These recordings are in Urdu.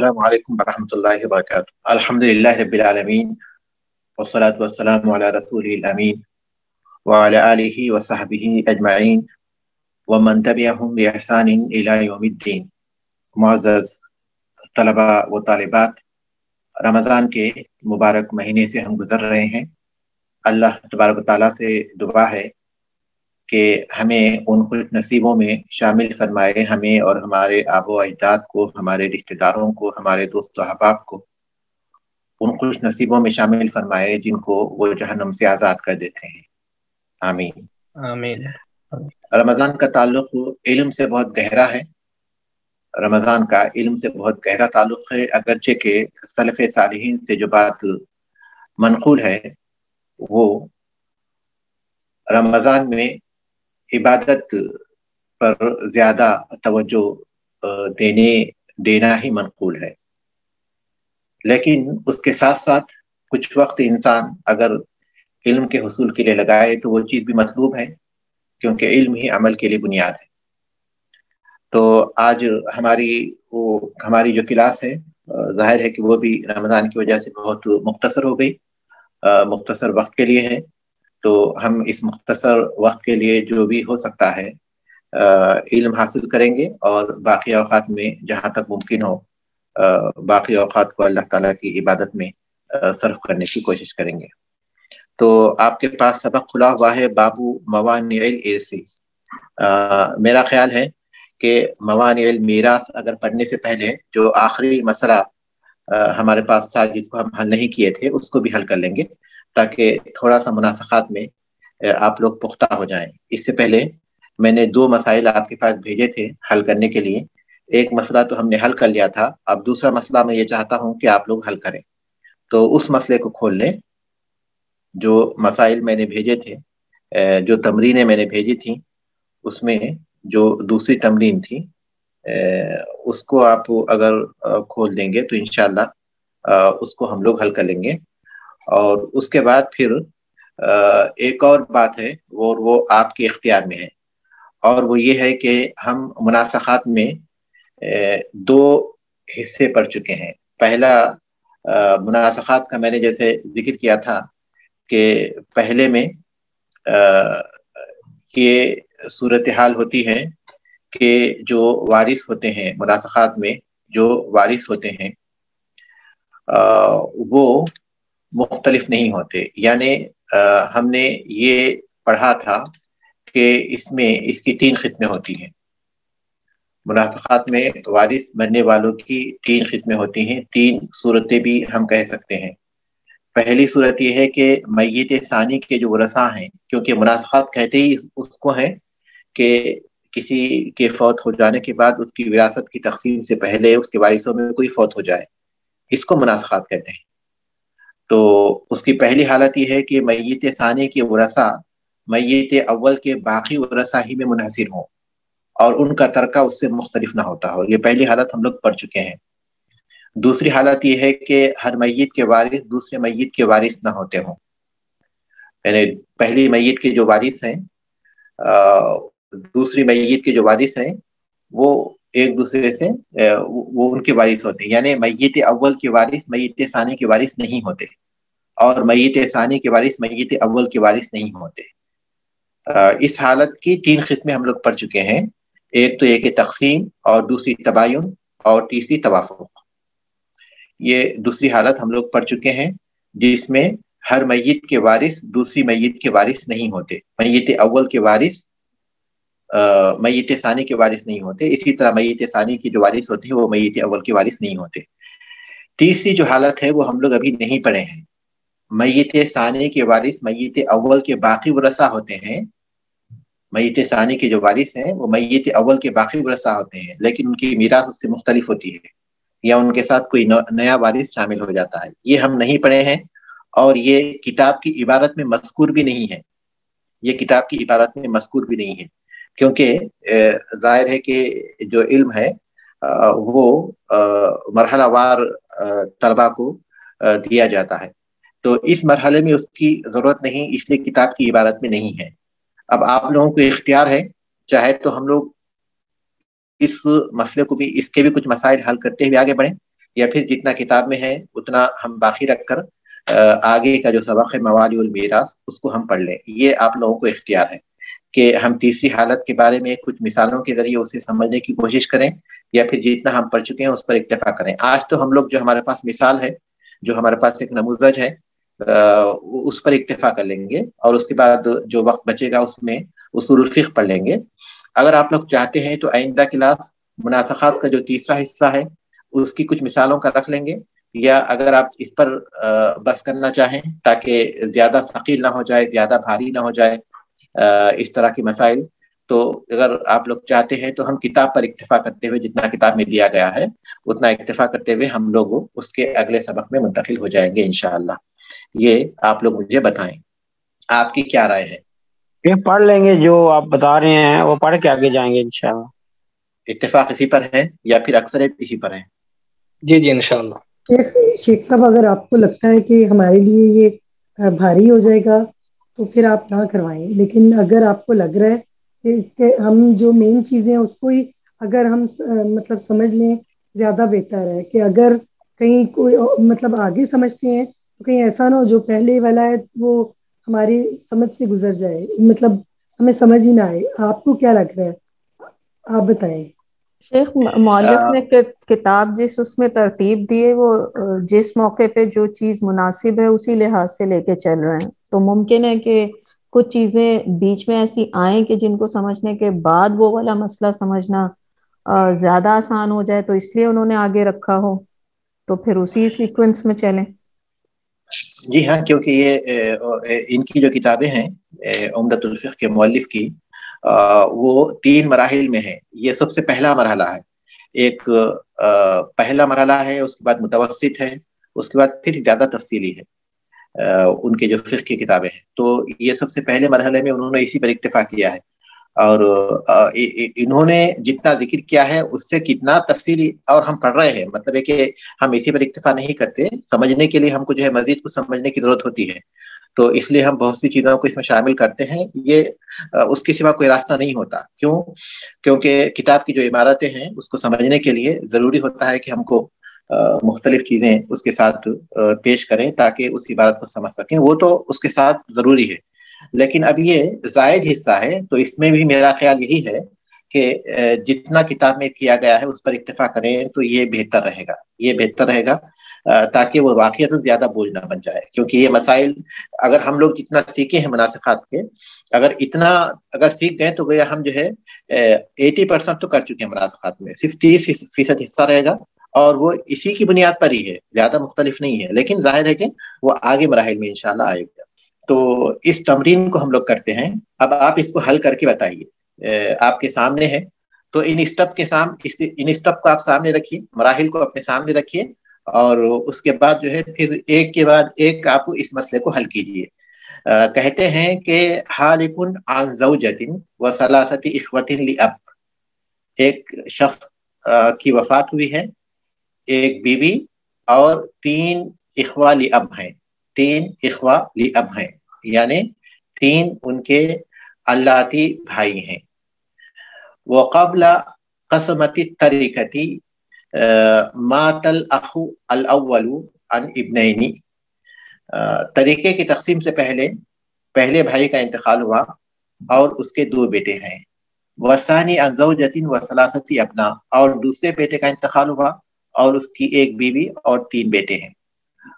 السلام علیکم ورحمۃ اللہ وبرکاتہ۔ الحمد للہ رب العالمین والصلاة والسلام علی رسول الامین وعلی آلہ وصحبہ اجمعین ومن تبعہم بإحسان الی یوم الدین۔ معزز طلباء و طالبات، رمضان کے مبارک مہینے سے ہم گزر رہے ہیں۔ اللہ تبارک و تعالیٰ سے دعا ہے کہ ہمیں ان خوش نصیبوں میں شامل فرمائے، ہمیں اور ہمارے آب و اجداد کو، ہمارے رشتہ داروں کو، ہمارے دوست و احباب کو ان خوش نصیبوں میں شامل فرمائے جن کو وہ جہنم سے آزاد کر دیتے ہیں۔ آمین آمین۔ رمضان کا تعلق علم سے بہت گہرا ہے۔ رمضان کا علم سے بہت گہرا تعلق ہے، اگرچہ کہ سلف صالحین سے جو بات منقول ہے وہ رمضان میں عبادت پر زیادہ توجہ دینا ہی منقول ہے، لیکن اس کے ساتھ ساتھ کچھ وقت انسان اگر علم کے حصول کے لیے لگائے تو وہ چیز بھی مطلوب ہے، کیونکہ علم ہی عمل کے لیے بنیاد ہے۔ تو آج ہماری جو کلاس ہے، ظاہر ہے کہ وہ بھی رمضان کی وجہ سے بہت مختصر ہو گئی، مختصر وقت کے لیے ہے۔ تو ہم اس مختصر وقت کے لیے جو بھی ہو سکتا ہے علم حاصل کریں گے، اور باقی اوقات میں جہاں تک ممکن ہو باقی اوقات کو اللہ تعالیٰ کی عبادت میں صرف کرنے کی کوشش کریں گے۔ تو آپ کے پاس سبق کھلا ہوا ہے بابو موانع الارث۔ میرا خیال ہے کہ موانع المیراث اگر پڑھنے سے پہلے جو آخری مسئلہ ہمارے پاس تھا جس کو ہم حل نہیں کیے تھے اس کو بھی حل کر لیں گے، تاکہ تھوڑا سا مناسخات میں آپ لوگ پختہ ہو جائیں۔ اس سے پہلے میں نے 2 مسائل آپ کے پاس بھیجے تھے حل کرنے کے لیے۔ ایک مسئلہ تو ہم نے حل کر لیا تھا، اب دوسرا مسئلہ میں یہ چاہتا ہوں کہ آپ لوگ حل کریں۔ تو اس مسئلے کو کھول لیں۔ جو مسائل میں نے بھیجے تھے، جو تمرینیں میں نے بھیجی تھیں، اس میں جو دوسری تمرین تھی اس کو آپ اگر کھول دیں گے تو انشاءاللہ اس کو ہم لوگ حل کر لیں گے۔ اور اس کے بعد پھر ایک اور بات ہے وہ آپ کے اختیار میں ہے، اور وہ یہ ہے کہ ہم مناسخات میں 2 حصے پڑھ چکے ہیں۔ پہلا مناسخات کا میں نے جیسے ذکر کیا تھا کہ پہلے میں یہ صورتحال ہوتی ہے کہ جو وارث ہوتے ہیں، مناسخات میں جو وارث ہوتے ہیں وہ مختلف نہیں ہوتے۔ یعنی ہم نے یہ پڑھا تھا کہ اس میں اس کی 3 قسمیں ہوتی ہیں۔ مناسخات میں وارث بننے والوں کی 3 قسمیں ہوتی ہیں، 3 صورتیں بھی ہم کہہ سکتے ہیں۔ پہلی صورت یہ ہے کہ میت ثانی کے جو ورثاء ہیں، کیونکہ مناسخات کہتے ہی اس کو ہیں کہ کسی کے فوت ہو جانے کے بعد اس کی وراثت کی تقسیم سے پہلے اس کے وارثوں میں کوئی فوت ہو جائے، اس کو مناسخات کہتے ہیں۔ تو اس کی پہلی حالت یہ ہے کہ میت ثانی کے ورثاء میت اول کے باقی ورثاء ہی میں منحصر ہوں اور ان کا ترکہ اس سے مختلف نہ ہوتا ہو۔ یہ پہلی حالت ہم لوگ پڑھ چکے ہیں۔ دوسری حالت یہ ہے کہ ہر میت کے وارث دوسرے میت کے وارث نہ ہوتے ہوں، یعنی پہلی میت کے جو وارث ہیں دوسری میت کے جو وارث ہیں وہ ایک دوسرے سے وہ ان کے وارث ہوتے ہیں، یعنی میت اول کے وارث میت ثانی کے وارث نہیں ہوتے، اور میت ثانی کے وارث میت اول کے وارث نہیں ہوتے۔ اس حالت کی 3 قسمیں ہم لوگ پڑھ چکے ہیں۔ ایک تو ایک تقسیم، اور دوسری تباین، اور تیسری توافق۔ یہ دوسری حالت ہم لوگ پڑھ چکے ہیں جس میں ہر میت کے وارث دوسری میت کے وارث نہیں ہوتے، میت اول کے وارث میت ثانی کے وارث نہیں ہوتے، اسی طرح میت ثانی کے جو وارث ہوتے ہیں وہ میت اول کے وارث نہیں ہوتے۔ تیسری جو حالت ہے وہ ہم لوگ ابھی نہیں پڑھے ہیں۔ میت ثانی کے وارث میت اول کے باقی ورثاء ہوتے ہیں، میت ثانی کے جو وارث ہیں وہ میت اول کے باقی ورثاء ہوتے ہیں، لیکن ان کی میراث اس سے مختلف ہوتی ہے، یا ان کے ساتھ کوئی نیا وارث شامل ہو جاتا ہے۔ یہ ہم نہیں پڑھے ہیں، اور یہ کتاب کی عبارت میں مذکور بھی نہیں ہے، یہ کتاب کی عبارت میں مذکور بھی نہیں ہے، کیونکہ ظاہر ہے کہ جو علم ہے وہ مرحلہ وار طلبہ کو دیا جاتا ہے، تو اس مرحلے میں اس کی ضرورت نہیں، اس لیے کتاب کی عبارت میں نہیں ہے۔ اب آپ لوگوں کو اختیار ہے، چاہے تو ہم لوگ اس مسئلے کو بھی، اس کے بھی کچھ مسائل حل کرتے ہوئے آگے بڑھیں، یا پھر جتنا کتاب میں ہے اتنا ہم باقی رکھ کر آگے کا جو سبق ہے موالی المیراث اس کو ہم پڑھ لیں. یہ آپ لوگوں کو اختیار ہے کہ ہم تیسری حالت کے بارے میں کچھ مثالوں کے ذریعے اسے سمجھنے کی کوشش کریں یا پھر جتنا ہم پڑھ چکے ہیں اس پر اکتفا کریں. آج تو ہم لوگ جو ہمارے پاس مثال ہے، جو ہمارے پاس ایک نموذج ہے، اس پر اکتفا کر لیں گے، اور اس کے بعد جو وقت بچے گا اس میں اصول الفقہ پڑھ لیں گے. اگر آپ لوگ چاہتے ہیں تو آئندہ کلاس مناسخات کا جو تیسرا حصہ ہے اس کی کچھ مثالوں کا رکھ لیں گے، یا اگر آپ اس پر بس کرنا چاہیں تاکہ زیادہ ثقیل نہ ہو جائے، زیادہ بھاری نہ ہو جائے اس طرح کی مسائل، تو اگر آپ لوگ چاہتے ہیں تو ہم کتاب پر اکتفا کرتے ہوئے جتنا کتاب میں دیا گیا ہے اتنا اکتفا کرتے ہوئے ہم لوگ اس کے اگلے سبق میں منتقل ہو جائیں گے انشاءاللہ. یہ آپ لوگ مجھے بتائیں آپ کی کیا رائے ہے. یہ پڑھ لیں گے جو آپ بتا رہے ہیں، وہ پڑھ کے آگے جائیں گے انشاءاللہ. اتفاق اسی پر ہے یا پھر اکثریت اسی پر ہے؟ جی جی انشاءاللہ. شیخ صاحب اگر آپ کو لگتا ہے کہ ہمارے لیے یہ بھاری ہو جائے گا تو پھر آپ نہ کروائیں، لیکن اگر آپ کو لگ رہا ہے کہ ہم جو مین چیزیں ہیں اس کو ہی اگر ہم مطلب سمجھ لیں زیادہ بہتر ہے. کہ اگر کہیں کوئی مطلب آگے سمجھتے ہیں تو کہیں ایسا نہ ہو جو پہلے والا ہے وہ ہماری سمجھ سے گزر جائے، مطلب ہمیں سمجھ ہی نہ آئے. آپ کو کیا لگ رہا ہے، آپ بتائیں. شیخ مؤلف نے کتاب اس میں ترتیب دی ہے، وہ جس موقع پہ جو چیز مناسب ہے اسی لحاظ سے لے کے چل رہے ہیں. تو ممکن ہے کہ کچھ چیزیں بیچ میں ایسی آئیں کہ جن کو سمجھنے کے بعد وہ والا مسئلہ سمجھنا زیادہ آسان ہو جائے، تو اس لیے انہوں نے آگے رکھا ہو، تو پھر اسی سیکوینس میں چلیں. جی ہاں، کیونکہ یہ ان کی جو کتابیں ہیں عمدۃ الفقہ کے مؤلف کی، وہ 3 مراحل میں ہے. یہ سب سے پہلا مرحلہ ہے، ایک پہلا مرحلہ ہے، اس کے بعد متوسط ہے، اس کے بعد پھر زیادہ تفصیلی ہے ان کے جو فقہ کی کتابیں ہیں. تو یہ سب سے پہلے مرحلے میں انہوں نے اسی پر اکتفا کیا ہے، اور انہوں نے جتنا ذکر کیا ہے اس سے کتنا تفصیلی اور ہم پڑھ رہے ہیں، مطلب ہے کہ ہم اسی پر اکتفا نہیں کرتے، سمجھنے کے لیے ہم کو جو ہے مزید کچھ سمجھنے کی ضرورت ہوتی ہے، تو اس لیے ہم بہت سی چیزوں کو اس میں شامل کرتے ہیں. یہ اس کے سوا کوئی راستہ نہیں ہوتا. کیوں؟ کیونکہ کتاب کی جو عبارتیں ہیں اس کو سمجھنے کے لیے ضروری ہوتا ہے کہ ہم کو مختلف چیزیں اس کے ساتھ پیش کریں تاکہ اس عبارت کو سمجھ سکیں. وہ تو اس کے ساتھ ضروری ہے، لیکن اب یہ زائد حصہ ہے، تو اس میں بھی میرا خیال یہی ہے کہ جتنا کتاب میں کیا گیا ہے اس پر اکتفا کریں تو یہ بہتر رہے گا. یہ بہتر رہے گا تاکہ وہ واقعات زیادہ بوجھ نہ بن جائے. کیونکہ یہ مسائل اگر ہم لوگ جتنا سیکھے ہیں مناسخات کے، اگر سیکھ گئے تو گویا ہم جو ہے 80% تو کر چکے ہیں مناسخات میں، صرف 30% حصہ رہے گا، اور وہ اسی کی بنیاد پر ہی ہے، زیادہ مختلف نہیں ہے. لیکن ظاہر ہے کہ وہ آگے مراحل میں انشاءاللہ آئے گا. تو اس تمرین کو ہم لوگ کرتے ہیں. اب آپ اس کو حل کر کے بتائیے، آپ کے سامنے ہے، تو ان اسٹیپ کو آپ سامنے رکھیے، مراحل کو اپنے سامنے رکھیے، اور اس کے بعد جو ہے پھر ایک کے بعد ایک آپ اس مسئلے کو حل کیجیے. کہتے ہیں کہ حالکن عن زوجۃ و ثلاثۃ اخوۃ لأب، ایک شخص کی وفات ہوئی ہے، ایک بیوی اور 3 اخوہ لأب ہیں. 3 اخوہ لأب ہیں یعنی 3 ان کے اللاتی بھائی ہیں. وقبل قسمت الترکۃ مات الاخ الاول عن ابنین، طریقے کی تقسیم سے پہلے بھائی کا انتقال ہوا اور اس کے 2 بیٹے ہیں. وثانی عن زوجۃ و ثلاثۃ ابناء، اور دوسرے بیٹے کا انتقال ہوا اور اس کی 1 بیوی اور 3 بیٹے ہیں.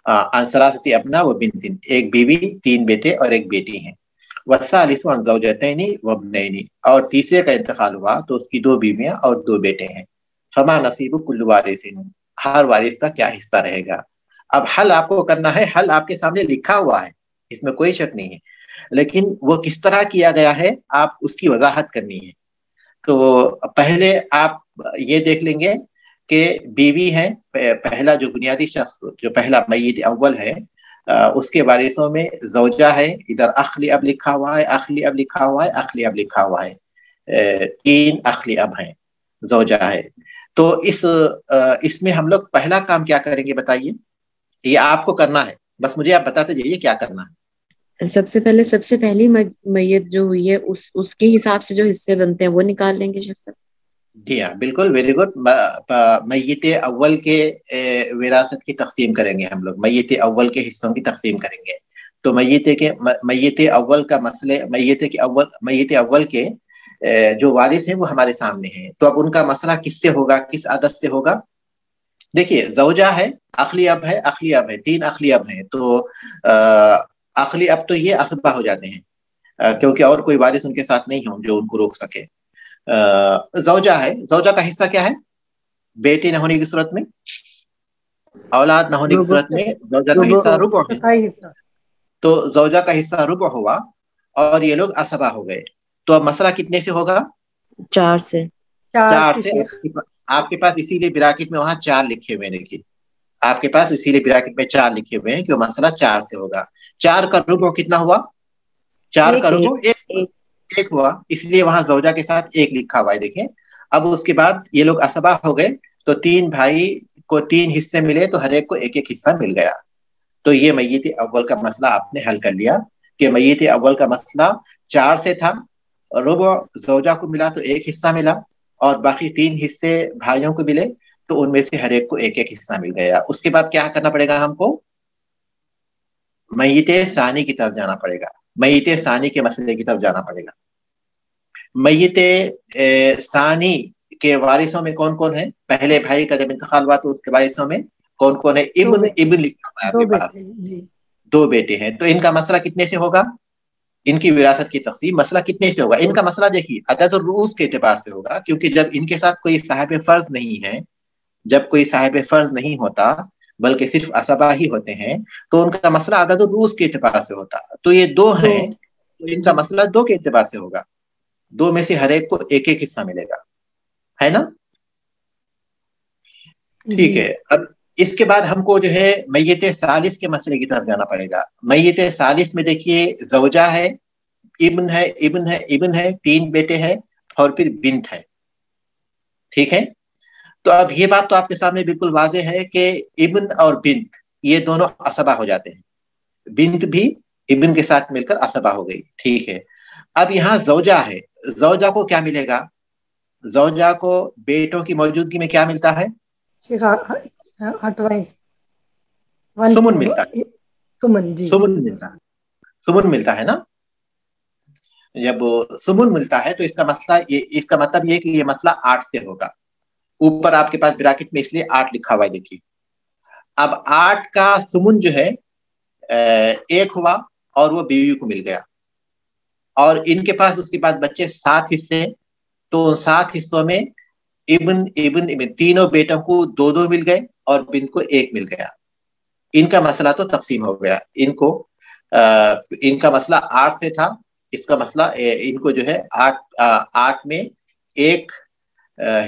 عن ثلاثۃ ابناء و بنت، 1 بیوی 3 بیٹے اور 1 بیٹی ہیں. والثالث عن زوجتین و ابنین، اور تیسرے کا انتقال ہوا تو اس کی 2 بیویاں اور 2 بیٹے ہیں. فما نصیب کل وارث، ہر وارث کا کیا حصہ رہے گا. اب حل آپ کو کرنا ہے، حل آپ کے سامنے لکھا ہوا ہے، اس میں کوئی شک نہیں ہے، لیکن وہ کس طرح کیا گیا ہے آپ اس کی وضاحت کرنی ہے. تو پہلے آپ یہ دیکھ لیں گے کہ بیوی ہے، پہلا جو بنیادی شخص، جو پہلا میت اول ہے، اس کے وارثوں میں زوجہ ہے، ادھر اخ لأب لکھا ہوا ہے، اخ لأب لکھا ہوا ہے، اخ لأب لکھا ہوا ہے، 3 اخ لأب ہیں، زوجہ ہے. تو اس میں ہم لوگ پہلا کام کیا کریں گے بتائیے. یہ آپ کو کرنا ہے، بس مجھے آپ بتاتے جائیے کیا کرنا ہے. سب سے پہلی میت جو ہوئی ہے اس کے حساب سے جو حصے بنتے ہیں وہ نکال لیں گے شیخ صاحب. جی ہاں بالکل ویری گڈ. میت اول کے وراثت کی تقسیم کریں گے ہم لوگ, میت اول کے حصوں کی تقسیم کریں گے. تو میت اول کا مسئلے میت اول کے جو وارث ہیں وہ ہمارے سامنے ہیں. تو اب ان کا مسئلہ کس سے ہوگا, کس عدد سے ہوگا؟ دیکھیے زوجہ ہے, عقلی اب ہے, 3 عقلی اب ہیں. تو عقلی اب تو یہ اسبہ ہو جاتے ہیں کیونکہ اور کوئی وارث ان کے ساتھ نہیں ہوں جو ان کو روک سکے. زوجہ ہے, زوجہ کا حصہ کیا ہے؟ بیٹی نہ ہونے کی صورت میں, اولاد نہ ہونے کی صورت میں زوجہ کا حصہ ربع ہے. تو زوجہ کا حصہ ربع ہوا اور یہ لوگ اسبہ ہو گئے. تو اب مسئلہ کتنے سے ہوگا؟ 4 سے. 4 سے. آپ کے پاس اسی لیے براکٹ میں وہاں 4 لکھے ہوئے, دیکھیے آپ کے پاس اسی لیے براکٹ میں 4 لکھے ہوئے ہیں کہ مسئلہ 4 سے ہوگا. 4 کا ربع کتنا ہوا؟ 4 کا ربع 1 ہوا, اس لیے وہاں زوجہ کے ساتھ 1 لکھا ہوا ہے. دیکھیں اب اس کے بعد یہ لوگ اسبہ ہو گئے تو 3 بھائی کو 3 حصے ملے تو ہر ایک کو 1 حصہ مل گیا. تو یہ میت اول کا مسئلہ آپ نے حل کر لیا کہ میت اول کا مسئلہ 4 سے تھا, ربع زوجہ کو ملا تو 1 حصہ ملا اور باقی 3 حصے بھائیوں کو ملے تو ان میں سے ہر ایک کو 1 حصہ مل گیا. اس کے بعد کیا کرنا پڑے گا ہم کو؟ میت ثانی کی طرف جانا پڑے گا, میت ثانی کے مسئلے کی طرف جانا پڑے گا. میت ثانی کے وارثوں میں کون کون ہے؟ پہلے بھائی کا جب انتقال ہوا تو اس کے وارثوں میں کون کون ہے؟ ابن لکھا ہوا ہے آپ کے پاس, 2 بیٹے ہیں. تو ان کا مسئلہ کتنے سے ہوگا؟ ان کی وراثت کی تقسیم مسئلہ کتنے سے ہوگا؟ ان کا مسئلہ دیکھیے عدد الرؤوس کے اعتبار سے ہوگا, کیونکہ جب ان کے ساتھ کوئی صاحب فرض نہیں ہے, جب کوئی صاحب فرض نہیں ہوتا بلکہ صرف اسبہ ہی ہوتے ہیں تو ان کا مسئلہ عدد الرؤوس کے اعتبار سے ہوتا. تو یہ 2 ہیں تو ان کا مسئلہ 2 کے اعتبار سے ہوگا. 2 میں سے ہر ایک کو 1 حصہ ملے گا, ہے نا؟ ٹھیک ہے. اب اس کے بعد ہم کو جو ہے میت ثالث کے مسئلے کی طرف جانا پڑے گا. میت ثالث میں دیکھیے زوجہ ہے, ابن ہے 3 بیٹے ہیں اور پھر بنت ہے. ٹھیک ہے. تو اب یہ بات تو آپ کے سامنے بالکل واضح ہے کہ ابن اور بنت یہ دونوں اسبہ ہو جاتے ہیں, بنت بھی ابن کے ساتھ مل کر اسبہ ہو گئی. ٹھیک ہے. اب یہاں زوجہ ہے, زوجہ کو کیا ملے گا؟ زوجہ کو بیٹوں کی موجودگی میں کیا ملتا ہے؟ سمن ملتا ہے. سمن ملتا ہے نا. جب سمن ملتا ہے تو اس کا مطلب یہ کہ یہ مسئلہ 8 سے ہوگا. اوپر آپ کے پاس براکٹ میں اس لیے 8 لکھا ہوا ہے, دیکھیے. اب 8 کا سمن جو ہے 1 ہوا اور وہ بیوی کو مل گیا, اور ان کے پاس اس کے بعد بچے 7 حصے, تو 7 حصوں میں ابن تینوں بیٹوں کو 2 مل گئے اور بنت کو 1 مل گیا. ان کا مسئلہ تو تقسیم ہو گیا. ان کا مسئلہ 8 سے تھا, اس کا مسئلہ ان کو جو ہے 8 میں 1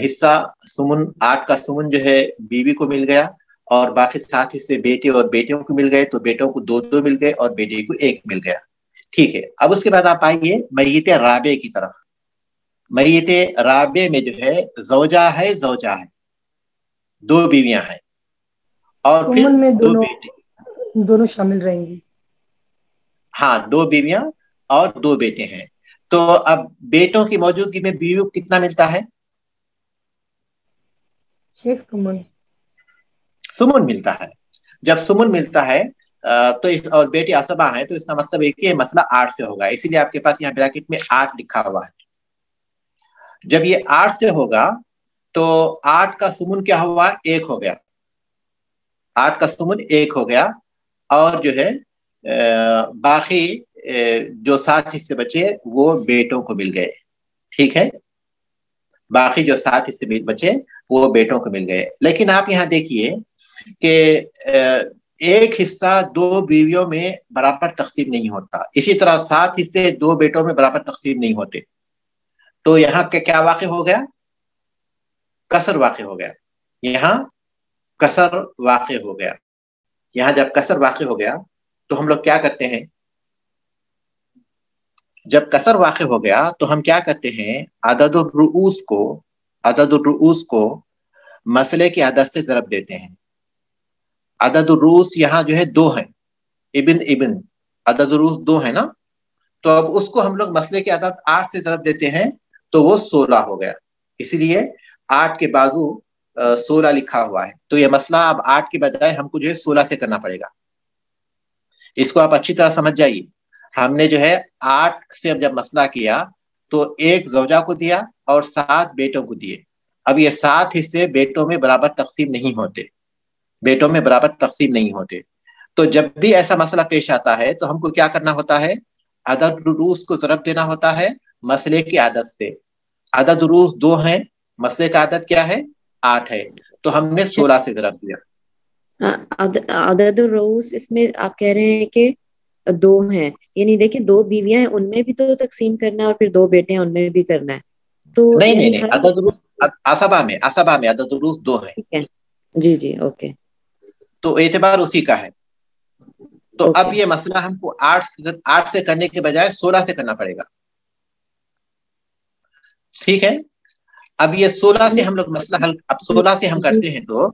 حصہ سمن, 8 کا سمن جو ہے بیوی کو مل گیا اور باقی 7 حصے بیٹے اور بیٹیوں کو مل گئے, تو بیٹوں کو 2 مل گئے اور بیٹی کو 1 مل گیا. ٹھیک ہے. اب اس کے بعد آپ آئیے میت رابع کی طرف. میت رابع میں جو ہے زوجہ ہے 2 بیویاں ہیں اور پھر میں 2 بیٹے, دونوں شامل رہیں گی. ہاں 2 بیویاں اور 2 بیٹے ہیں. تو اب بیٹوں کی موجودگی میں بیوی کو کتنا ملتا ہے؟ سمن ملتا ہے. جب سمن ملتا ہے تو اور بیٹے اسبہ ہیں تو اس کا مطلب ہے کہ یہ مسئلہ 8 سے ہوگا. اسی لیے آپ کے پاس یہاں براکٹ میں 8 لکھا ہوا ہے. جب یہ 8 سے ہوگا تو 8 کا سمن کیا ہوا؟ 1 ہو گیا. 8 کا سمن 1 ہو گیا اور جو ہے باقی جو 7 حصے بچے وہ بیٹوں کو مل گئے. ٹھیک ہے. باقی جو 7 حصے بچے وہ بیٹوں کو مل گئے. لیکن آپ یہاں دیکھیے کہ 1 حصہ 2 بیویوں میں برابر تقسیم نہیں ہوتا, اسی طرح 7 حصے 2 بیٹوں میں برابر تقسیم نہیں ہوتے. تو یہاں کیا واقع ہو گیا؟ کسر واقع ہو گیا. یہاں کسر واقع ہو گیا. یہاں جب کسر واقع ہو گیا تو ہم لوگ کیا کرتے ہیں؟ جب کسر واقع ہو گیا تو ہم کیا کرتے ہیں؟ عدد الرؤوس کو مسئلے کی عدد سے ضرب دیتے ہیں. عدد الرؤوس یہاں جو ہے 2 ہیں, ابن عدد الرؤوس 2 ہے نا. تو اب اس کو ہم لوگ مسئلے کی عدد 8 سے ضرب دیتے ہیں تو وہ 16 ہو گیا. اس لیے 8 کے بازو 16 لکھا ہوا ہے. تو یہ مسئلہ اب 8 کے بجائے ہم کو جو ہے 16 سے کرنا پڑے گا. اس کو آپ اچھی طرح سمجھ جائیے. ہم نے جو ہے 8 سے اب جب مسئلہ کیا تو 1 زوجہ کو دیا اور 7 بیٹوں کو دیے. اب یہ 7 حصے بیٹوں میں برابر تقسیم نہیں ہوتے. تو جب بھی ایسا مسئلہ پیش آتا ہے تو ہم کو کیا کرنا ہوتا ہے؟ عدد رؤوس کو ضرب دینا ہوتا ہے مسئلے کی عدد سے. عدد رؤوس 2 ہیں، مسئلے کا عدد کیا ہے؟ 8 ہے، تو ہم نے 16 سے ضرب دیا. عدد الرؤوس اس میں آپ کہہ رہے ہیں کہ 2 ہیں، یعنی دیکھیں 2 بیویاں ہیں ان میں بھی تو تقسیم کرنا ہے اور پھر 2 بیٹے ہیں ان میں بھی کرنا ہے. تو نہیں عدد رؤوس عصبہ میں عدد رؤوس 2 ہیں. ٹھیک ہے، جی اوکے. تو اعتبار اسی کا ہے. تو اب یہ مسئلہ ہم کو 8 سے کرنے کے بجائے 16 سے کرنا پڑے گا. ٹھیک ہے. اب یہ 16 سے ہم لوگ مسئلہ حل، اب 16 سے ہم کرتے ہیں تو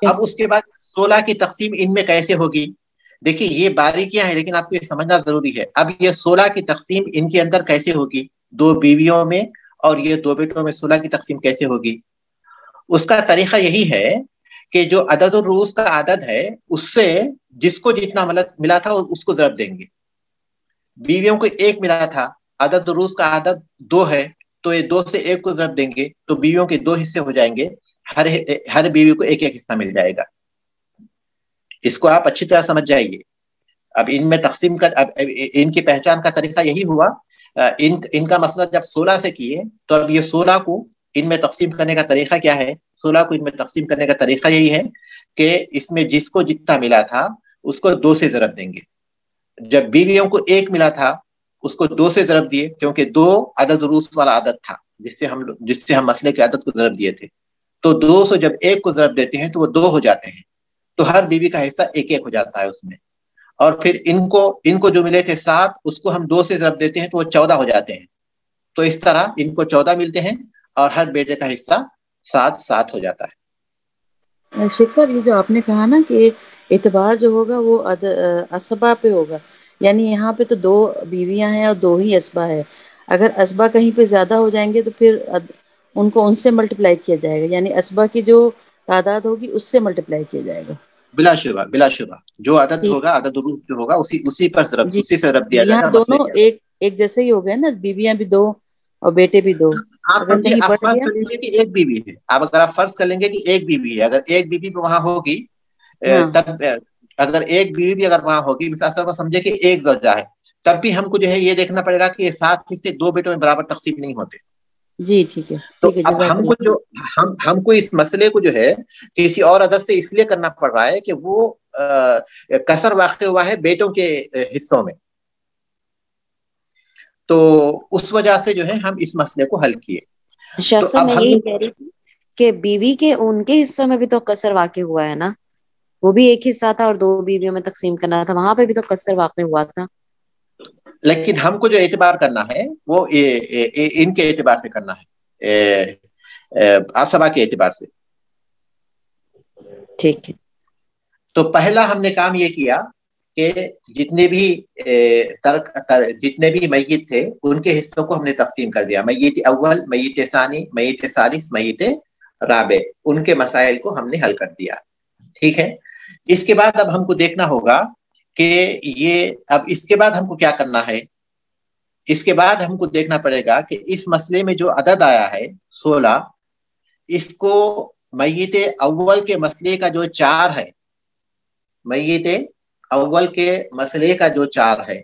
اب اس کے بعد 16 کی تقسیم ان میں کیسے ہوگی؟ دیکھیے یہ باریکیاں ہیں لیکن آپ کو یہ سمجھنا ضروری ہے. اب یہ 16 کی تقسیم ان کے اندر کیسے ہوگی؟ 2 بیویوں میں اور یہ 2 بیٹوں میں 16 کی تقسیم کیسے ہوگی؟ اس کا طریقہ یہی ہے کہ جو عدد الرؤوس کا عدد ہے اس سے جس کو جتنا ملا تھا اس کو ضرب دیں گے. بیویوں کو 1 ملا تھا، عدد الرؤوس کا عدد 2 ہے، تو یہ 2 سے 1 کو ضرب دیں گے تو بیویوں کے 2 حصے ہو جائیں گے. ہر بیوی کو 1 حصہ مل جائے گا. اس کو آپ اچھی طرح سمجھ جائیے. اب ان میں تقسیم ان کی پہچان کا طریقہ یہی ہوا. ان کا مسئلہ جب 16 سے کیے تو اب یہ 16 کو ان میں تقسیم کرنے کا طریقہ کیا ہے؟ 16 کو ان میں تقسیم کرنے کا طریقہ یہی ہے کہ اس میں جس کو جتنا ملا تھا اس کو 2 سے ضرب دیں گے. جب بیویوں کو 1 ملا تھا اس کو 2 سے ضرب دیے کیونکہ 2 عدد رؤوس والا عدد تھا جس سے ہم مسئلے کے عدد کو ضرب دیے تھے. تو 2 سے جب 1 کو ضرب دیتے ہیں تو وہ 2 ہو جاتے ہیں. تو ہر بیوی کا حصہ 1 ہو جاتا ہے اس میں. اور پھر ان کو جو ملے تھے 7 اس کو ہم 2 سے ضرب دیتے ہیں تو وہ 14 ہو جاتے ہیں. تو اس طرح ان کو 14 ملتے ہیں اور ہر بیٹے کا حصہ 7 ہو جاتا ہے. شیخ صاحب یہ جو آپ نے کہا نا کہ اعتبار جو ہوگا وہ اسبا پہ ہوگا، یعنی یہاں پہ تو 2 بیویاں ہیں اور 2 ہی اسبا ہے. اگر اسبا کہیں پہ زیادہ ہو جائیں گے تو پھر ان کو ان سے ملٹیپلائی کیا جائے گا، یعنی اسبا کی جو تعداد ہوگی اس سے ملٹیپلائی کیا جائے گا. بلا شبہ جو عدد ہوگا، عدد الرؤوس جو ہوگا اسی پر ضرب جی. اسی سے ضرب دیا جائے گا. یہاں دونوں ایک جیسے ہی ہو گئے نا، بیویاں بھی 2 اور بیٹے بھی 2. آپ سمجھیے آپ فرض کر لیں گے کہ 1 بیوی ہے. اگر آپ فرض کر لیں گے کہ 1 بیوی ہے، اگر 1 بیوی وہاں ہوگی تب اگر 1 بیوی بھی اگر وہاں ہوگی، مثال سمجھے کہ 1 زوجہ ہے، تب بھی ہم کو جو ہے یہ دیکھنا پڑے گا کہ یہ 7 حصے 2 بیٹوں میں برابر تقسیم نہیں ہوتے. جی ٹھیک ہے. تو اب ہم کو اس مسئلے کو جو ہے کسی اور عدد سے اس لیے کرنا پڑ رہا ہے کہ وہ کسر واقع ہوا ہے بیٹوں کے حصوں میں. تو اس وجہ سے جو ہے ہم اس مسئلے کو حل کیے. شاہ صاحب میں یہی کہہ رہی تھی کہ بیوی کے ان کے حصوں میں بھی تو کسر واقع ہوا ہے نا، وہ بھی 1 حصہ تھا اور 2 بیویوں میں تقسیم کرنا تھا، وہاں پہ بھی تو کسر واقع ہوا تھا. لیکن ہم کو جو اعتبار کرنا ہے وہ ان کے اعتبار سے کرنا ہے، اسبا کے اعتبار سے. ٹھیک ہے. تو پہلا ہم نے کام یہ کیا کہ جتنے بھی میت تھے ان کے حصوں کو ہم نے تقسیم کر دیا. میت اول، میت ثانی، میت ثالث، میت رابع، ان کے مسائل کو ہم نے حل کر دیا. ٹھیک ہے. اس کے بعد اب ہم کو دیکھنا ہوگا کہ اب اس کے بعد ہم کو کیا کرنا ہے. اس کے بعد ہم کو دیکھنا پڑے گا کہ اس مسئلے میں جو عدد آیا ہے 16، اس کو میت اول کے مسئلے کا جو 4 ہے، میت اول کے مسئلے کا جو 4 ہے،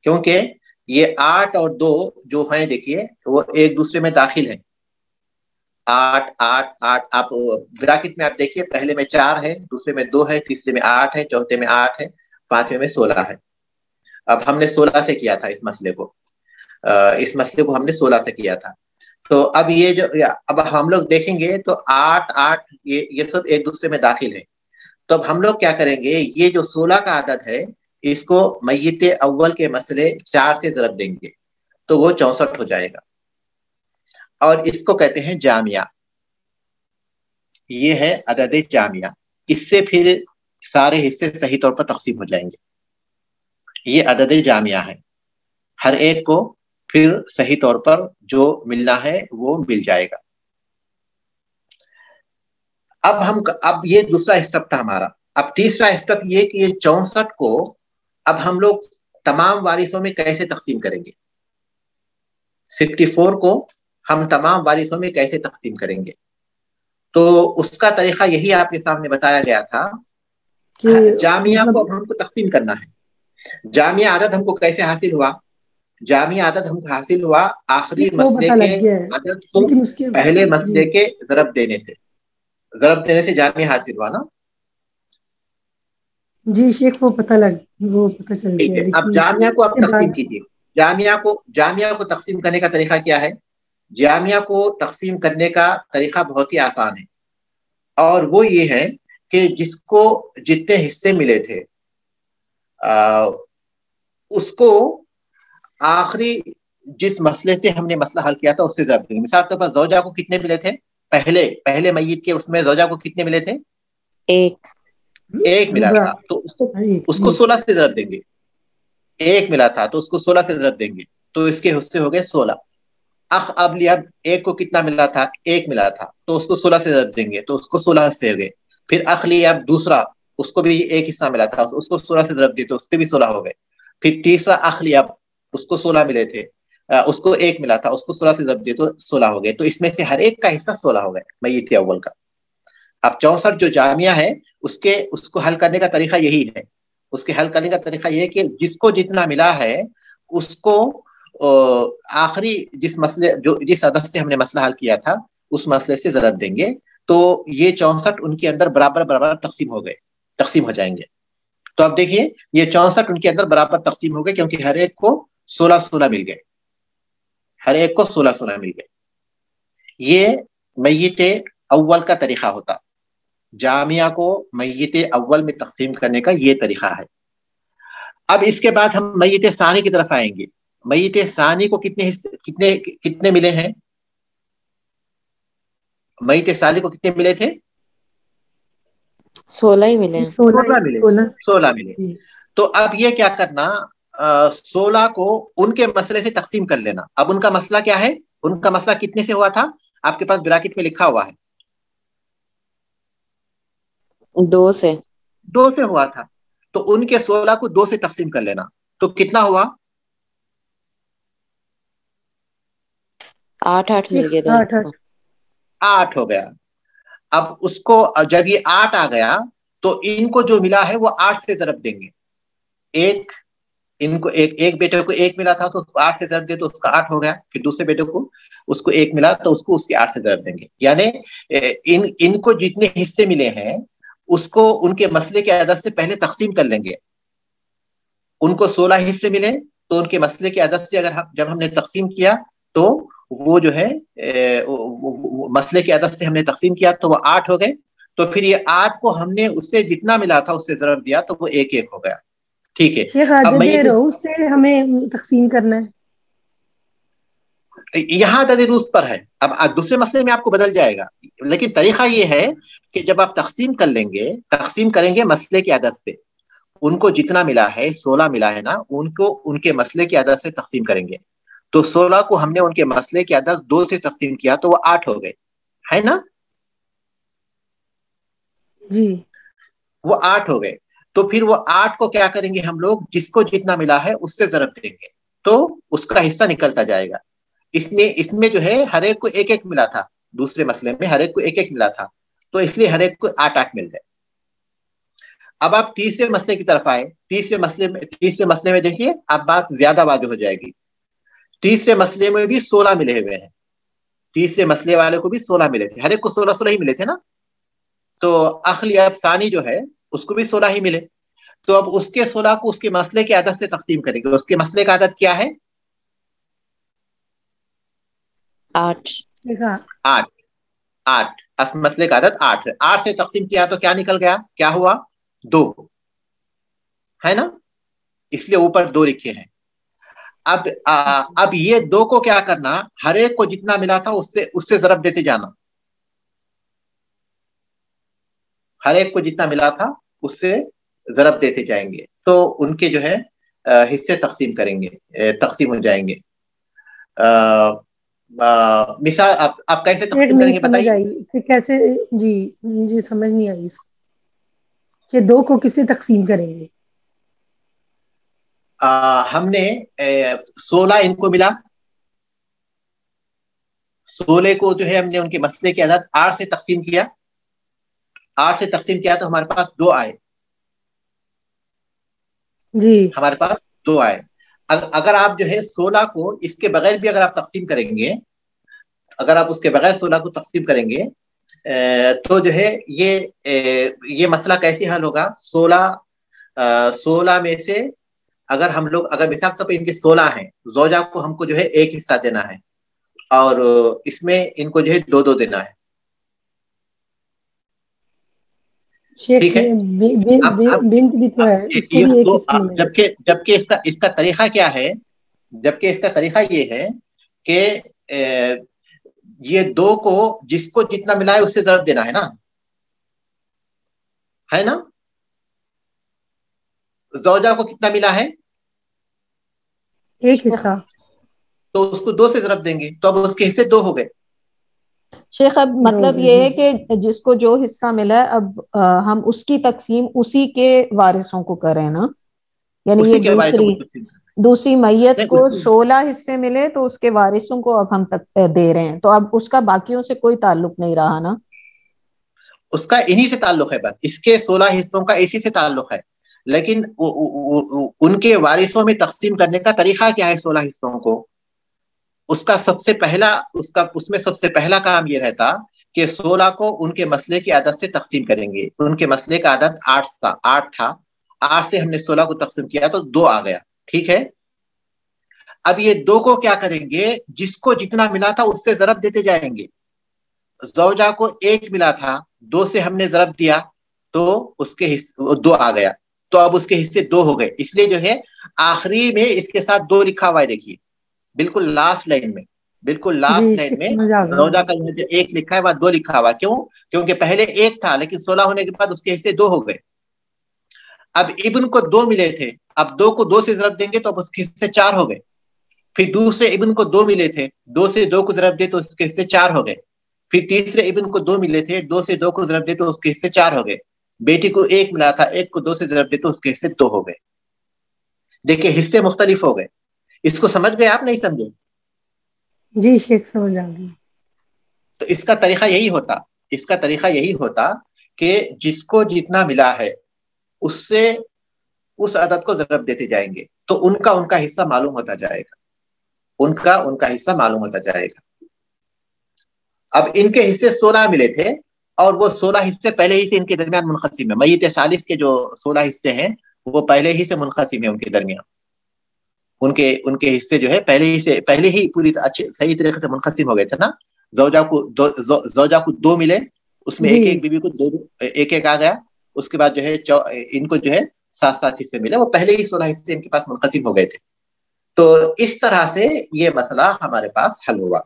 کیونکہ یہ 8 اور 2 جو ہیں دیکھیے وہ ایک دوسرے میں داخل ہیں. 8 8 8 آپ براکٹ میں آپ دیکھیے، پہلے میں 4 ہے، دوسرے میں 2 ہے، تیسرے میں 8 ہے، چوتھے میں 8 ہے، پانچویں میں 16 ہے. اب ہم نے 16 سے کیا تھا اس مسئلے کو ہم نے 16 سے کیا تھا. تو اب اب ہم لوگ دیکھیں گے تو 8 8 یہ سب ایک دوسرے میں داخل ہے. تو اب ہم لوگ کیا کریں گے، یہ جو 16 کا عدد ہے اس کو میت اول کے مسئلے 4 سے ضرب دیں گے تو وہ 64 ہو جائے گا، اور اس کو کہتے ہیں جامعہ. یہ ہے عدد جامعہ. اس سے پھر سارے حصے صحیح طور پر تقسیم ہو جائیں گے. یہ عدد جامعہ ہے. ہر ایک کو پھر صحیح طور پر جو ملنا ہے وہ مل جائے گا. اب یہ دوسرا اسٹیپ تھا ہمارا. اب تیسرا اسٹیپ یہ کہ یہ 64 کو اب ہم لوگ تمام وارثوں میں کیسے تقسیم کریں گے. 64 کو ہم تمام وارثوں میں کیسے تقسیم کریں گے. تو اس کا طریقہ یہی آپ کے سامنے بتایا گیا تھا. جامعہ کو اب ہم کو تقسیم کرنا ہے. جامعہ عدد ہم کو کیسے حاصل ہوا؟ جامعہ عدد ہم کو حاصل ہوا آخری مسئلے کے عدد کو پہلے مسئلے کے ضرب دینے سے جامعہ حاصل ہوا نا. جی شیخ وہ پتہ چل گیا. اب جامعہ کو اب تقسیم کیجیے. جامعہ کو تقسیم کرنے کا طریقہ کیا ہے؟ جامعہ کو تقسیم کرنے کا طریقہ بہت ہی آسان ہے، اور وہ یہ ہے کہ جس کو جتنے حصے ملے تھے اس کو آخری جس مسئلے سے ہم نے مسئلہ حل کیا تھا اس سے ضرب دیں گے. مثال کے طور پر زوجہ کو کتنے ملے تھے؟ پہلے میت کے اس میں زوجہ کو کتنے ملے تھے؟ ایک ملا تھا، تو اس کو 16 سے ضرب دیں گے. ایک ملا تھا تو اس کو 16 سے ضرب دیں گے، تو اس کے حصے ہو گئے 16. اب ایک کو کتنا ملا تھا؟ ایک ملا تھا، تو اس کو 16 سے ضرب دیں گے، تو اس کو 16 حصے ہو گئے. پھر اب دوسرا، اس کو بھی ایک حصہ ملا تھا، اس کو 16 سے ضرب دیے تو اس کے بھی 16 ہو گئے. پھر تیسرا اب اس کو 16 ملے تھے، اس کو ایک ملا تھا، اس کو 16 سے ضرب دیے تو 16 ہو گئے. تو اس میں سے ہر ایک کا حصہ 16 ہو گئے میت اول کا. اب 64 جو جامعہ ہے اس کو حل کرنے کا طریقہ یہی ہے. اس کے حل کرنے کا طریقہ یہ ہے کہ جس کو جتنا ملا ہے اس کو آخری جس عدد سے ہم نے مسئلہ حل کیا تھا اس مسئلے سے ضرب دیں گے. تو یہ 64 ان کے اندر برابر تقسیم ہو جائیں گے. تو اب دیکھیے یہ 64 ان کے اندر برابر تقسیم ہو گئے کیونکہ ہر ایک کو 16 مل گئے. ہر ایک کو 16 مل گئے. یہ میت اول کا طریقہ ہوتا. جامعہ کو میت اول میں تقسیم کرنے کا یہ طریقہ ہے. اب اس کے بعد ہم میت ثانی کی طرف آئیں گے. میت ثانی کو کتنے ملے ہیں؟ میت ثانی کو کتنے ملے تھے؟ 16 ہی ملے. 16 ملے. تو اب یہ کیا کرنا، 16 کو ان کے مسئلے سے تقسیم کر لینا. اب ان کا مسئلہ کیا ہے؟ ان کا مسئلہ کتنے سے ہوا تھا؟ آپ کے پاس بریکٹ میں لکھا ہوا ہے 2 سے. 2 سے ہوا تھا. تو ان کے 16 کو 2 سے تقسیم کر لینا. تو کتنا ہوا؟ 8 مل گیا. 8 ہو گیا. اب اس کو جب یہ 8 آ گیا تو ان کو جو ملا ہے وہ 8 سے ضرب دیں گے. ایک بیٹے کو 1 ملا تھا تو 8 سے ضرب دے تو اس کا 8 ہو گیا. پھر دوسرے بیٹے کو اس کو 1 ملا تو اس کے 8 سے ضرب دیں گے. یعنی ان کو جتنے حصے ملے ہیں اس کو ان کے مسئلے کے عدد سے پہلے تقسیم کر لیں گے. ان کو 16 حصے ملے تو ان کے مسئلے کے عدد سے جب ہم نے تقسیم کیا تو وہ جو ہے مسئلے کے عدد سے ہم نے تقسیم کیا تو وہ 8 ہو گئے. تو پھر یہ 8 کو ہم نے اس سے جتنا ملا تھا اس سے ضرب دیا تو وہ 1 ہو گیا. ٹھیک ہے. شیخ عدد روز سے ہمیں تقسیم کرنا ہے. یہاں عدد روز پر ہے. اب دوسرے مسئلے میں آپ کو بدل جائے گا، لیکن طریقہ یہ ہے کہ جب آپ تقسیم کریں گے مسئلے کے عدد سے. ان کو جتنا ملا ہے 16 ملا ہے نا، ان کو ان کے مسئلے کے عدد سے تقسیم کریں گے. تو 16 کو ہم نے ان کے مسئلے کے عدد 2 سے تقسیم کیا تو وہ 8 ہو گئے، ہے نا؟ جی وہ 8 ہو گئے. تو پھر وہ 8 کو کیا کریں گے ہم لوگ، جس کو جتنا ملا ہے اس سے ضرب دیں گے تو اس کا حصہ نکلتا جائے گا. اس میں جو ہے ہر ایک کو 1 ملا تھا. دوسرے مسئلے میں ہر ایک کو 1 ملا تھا تو اس لیے ہر ایک کو 8 مل گئے. اب آپ تیسرے مسئلے کی طرف آئے. تیسرے مسئلے میں دیکھیے اب بات زیادہ واضح ہو جائے گی. تیسرے مسئلے میں بھی 16 ملے ہوئے ہیں. تیسرے مسئلے والے کو بھی 16 ملے تھے. ہر ایک کو 16 ہی ملے تھے نا. تو اخلی اب ثانی جو ہے اس کو بھی 16 ہی ملے. تو اب اس کے 16 کو اس کے مسئلے کے عدد سے تقسیم کریں گے. اس کے مسئلے کا عدد کیا ہے؟ 8. مسئلے کا عدد 8 ہے. 8 سے تقسیم کیا تو کیا نکل گیا؟ کیا ہوا؟ 2 ہے نا. اس لیے اوپر 2 لکھے ہیں. اب یہ 2 کو کیا کرنا، ہر ایک کو جتنا ملا تھا اس سے ضرب دیتے جانا. ہر ایک کو جتنا ملا تھا اس سے ضرب دیتے جائیں گے تو ان کے جو ہے حصے تقسیم ہو جائیں گے. مثال آپ کیسے ایک تقسیم کریں نہیں گے سمجھ بتائیے؟ آئی کہ کیسے. جی سمجھ نہیں آئی کہ 2 کو کسے تقسیم کریں گے. ہم نے 16 ان کو ملا، 16 کو جو ہے ہم نے ان کے مسئلے کی عدد 8 سے تقسیم کیا، 8 سے تقسیم کیا تو ہمارے پاس 2 آئے. جی ہمارے پاس 2 آئے. اگر آپ جو ہے 16 کو اس کے بغیر بھی اگر آپ تقسیم کریں گے، اگر آپ اس کے بغیر 16 کو تقسیم کریں گے تو جو ہے یہ مسئلہ کیسے حل ہوگا؟ 16 میں سے اگر ہم لوگ اگر مثال طور پہ ان کے 16 ہیں، زوجہ کو ہم کو جو ہے 1 حصہ دینا ہے اور اس میں ان کو جو ہے 2 دینا ہے. شیخ ٹھیک ہے. بنت بھی تو ہے، اس کو بھی ایک حصہ ملے گا. جبکہ اس کا طریقہ کیا ہے؟ جبکہ اس کا طریقہ یہ ہے کہ یہ 2 کو جس کو جتنا ملا ہے اس سے ضرب دینا ہے نا. زوجہ کو کتنا ملا ہے؟ ایک حصہ. تو اس کو 2 سے ضرب دیں گے تو اب اس کے حصے 2 ہو گئے. شیخ اب مطلب یہ ہے کہ جس کو جو حصہ ملا ہے اب ہم اس کی تقسیم اسی کے وارثوں کو کریں نا، یعنی یہ دوسری میت کو 16 حصے ملے تو اس کے وارثوں کو اب ہم تک دے رہے ہیں، تو اب اس کا باقیوں سے کوئی تعلق نہیں رہا نا. اس کا انہی سے تعلق ہے، بس اس کے 16 حصوں کا اسی سے تعلق ہے. لیکن ان کے وارثوں میں تقسیم کرنے کا طریقہ کیا ہے 16 حصوں کو؟ اس کا سب سے پہلا اس میں سب سے پہلا کام یہ رہتا کہ 16 کو ان کے مسئلے کی عدد سے تقسیم کریں گے. ان کے مسئلے کا عدد 8 تھا، 8 سے ہم نے 16 کو تقسیم کیا تو 2 آ گیا. ٹھیک ہے. اب یہ 2 کو کیا کریں گے؟ جس کو جتنا ملا تھا اس سے ضرب دیتے جائیں گے. زوجہ کو 1 ملا تھا، 2 سے ہم نے ضرب دیا تو اس کے 2 آ گیا، تو اب اس کے حصے 2 ہو گئے. اس لیے جو ہے آخری میں اس کے ساتھ 2 لکھا ہوا ہے. دیکھیے بالکل لاسٹ لائن میں، زوجہ کا 1 لکھا ہے، 2 لکھا ہوا. کیوں؟ کیونکہ پہلے 1 تھا لیکن 16 ہونے کے بعد اس کے حصے 2 ہو گئے. اب ابن کو 2 ملے تھے، اب 2 کو 2 سے ضرب دیں گے تو اب اس کے حصے 4 ہو گئے. پھر دوسرے ابن کو 2 ملے تھے، 2 سے 2 کو ضرب دے تو اس کے حصے 4 ہو گئے. پھر تیسرے ابن کو 2 ملے تھے، 2 سے 2 کو ضرب دے تو اس کے حصے 4 ہو گئے. بیٹی کو 1 ملا تھا، 1 کو 2 سے ضرب دے تو اس کے حصے 2 ہو گئے. دیکھیں حصے مختلف ہو گئے. اس کو سمجھ گئے آپ؟ نہیں سمجھے؟ جی شیخ سمجھ آ گئی. تو اس کا طریقہ یہی ہوتا کہ جس کو جتنا ملا ہے اس سے اس عدد کو ضرب دیتے جائیں گے تو ان کا حصہ معلوم ہوتا جائے گا. ان کا حصہ معلوم ہوتا جائے گا. اب ان کے حصے 16 ملے تھے اور وہ 16 حصے پہلے ہی سے ان کے درمیان منقسم ہے. میت ثالث کے جو 16 حصے ہیں وہ پہلے ہی سے منقسم ہے ان کے درمیان. ان کے حصے جو ہے پہلے ہی پوری صحیح طریقے سے منقسم ہو گئے تھے نا. زوجہ کو 2 ملے، اس میں ایک بیوی کو 2 ایک آ گیا. اس کے بعد جو ہے ان کو جو ہے 7 حصے ملے. وہ پہلے ہی 16 حصے ان کے پاس منقسم ہو گئے تھے. تو اس طرح سے یہ مسئلہ ہمارے پاس حل ہوا.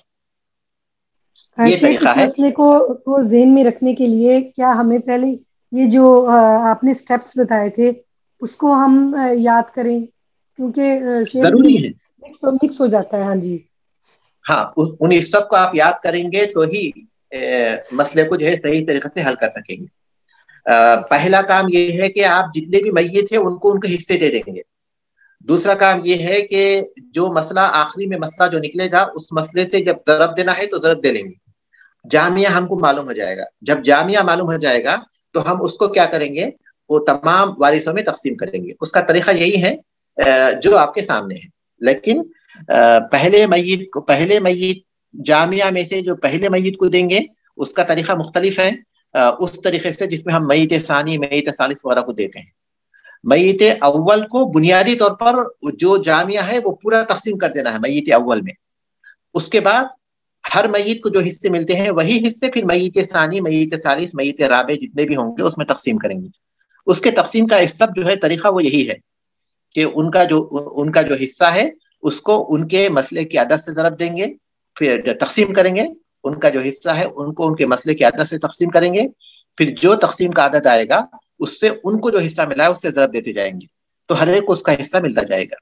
یہ شیخ طریقہ اس ہے. مسئلے کو ذہن میں رکھنے کے لیے کیا ہمیں پہلے یہ جو آپ نے سٹیپس بتائے تھے اس کو ہم یاد کریں؟ کیونکہ شیخ ضروری ہے، مکس ہو جاتا ہے. ہاں جی ہاں ان اسٹیپ کو آپ یاد کریں گے تو ہی مسئلے کو جو ہے صحیح طریقے سے حل کر سکیں گے. پہلا کام یہ ہے کہ آپ جتنے بھی میت ہیں ان کو ان کے حصے دے دیں گے. دوسرا کام یہ ہے کہ جو مسئلہ آخری میں مسئلہ جو نکلے گا اس مسئلے سے جب ضرب دینا ہے تو ضرب دے لیں گے. جامعہ ہم کو معلوم ہو جائے گا. جب جامعہ معلوم ہو جائے گا تو ہم اس کو کیا کریں گے؟ وہ تمام وارثوں میں تقسیم کریں گے. اس کا طریقہ یہی ہے جو آپ کے سامنے ہے. لیکن پہلے میت جامعہ میں سے جو پہلے میت کو دیں گے اس کا طریقہ مختلف ہے اس طریقے سے جس میں ہم میت ثانی میت ثالث وغیرہ کو دیتے ہیں. میت اول کو بنیادی طور پر جو جامعہ ہے وہ پورا تقسیم کر دینا ہے میت اول میں. اس کے بعد ہر میت کو جو حصے ملتے ہیں وہی حصے پھر میت ثانی میت ثالث میت رابع جتنے بھی ہوں گے اس میں تقسیم کریں گے. اس کے تقسیم کا اسٹیپ جو ہے طریقہ وہ یہی ہے کہ ان کا جو حصہ ہے اس کو ان کے مسئلے کی عدد سے ضرب دیں گے، پھر تقسیم کریں گے. ان کا جو حصہ ہے ان کو ان کے مسئلے کی عدد سے تقسیم کریں گے. پھر جو تقسیم کا عدد آئے گا اس سے ان کو جو حصہ ملا ہے اس سے ضرب دیتے جائیں گے تو ہر ایک کو اس کا حصہ ملتا جائے گا.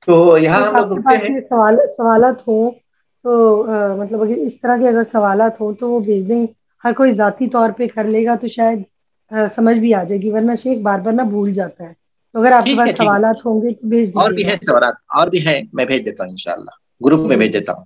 تو یہاں تو ہم آپ لوگ کے رکتے پاس ہیں. یہ سوالات ہوں تو مطلب اگر اس طرح کے اگر سوالات ہوں تو وہ بھیج دیں. ہر کوئی ذاتی طور پہ کر لے گا تو شاید سمجھ بھی آ جائے گی، ورنہ شیخ بار بار نہ بھول جاتا ہے. تو اگر آپ کے ٹھیک ہے پاس ٹھیک ہے. سوالات ہوں گے تو بھیج اور دیجیے بھی گا. ہے سوالات، اور بھی ہے، میں بھیج دیتا ہوں انشاءاللہ، گروپ میں جی بھیج دیتا ہوں.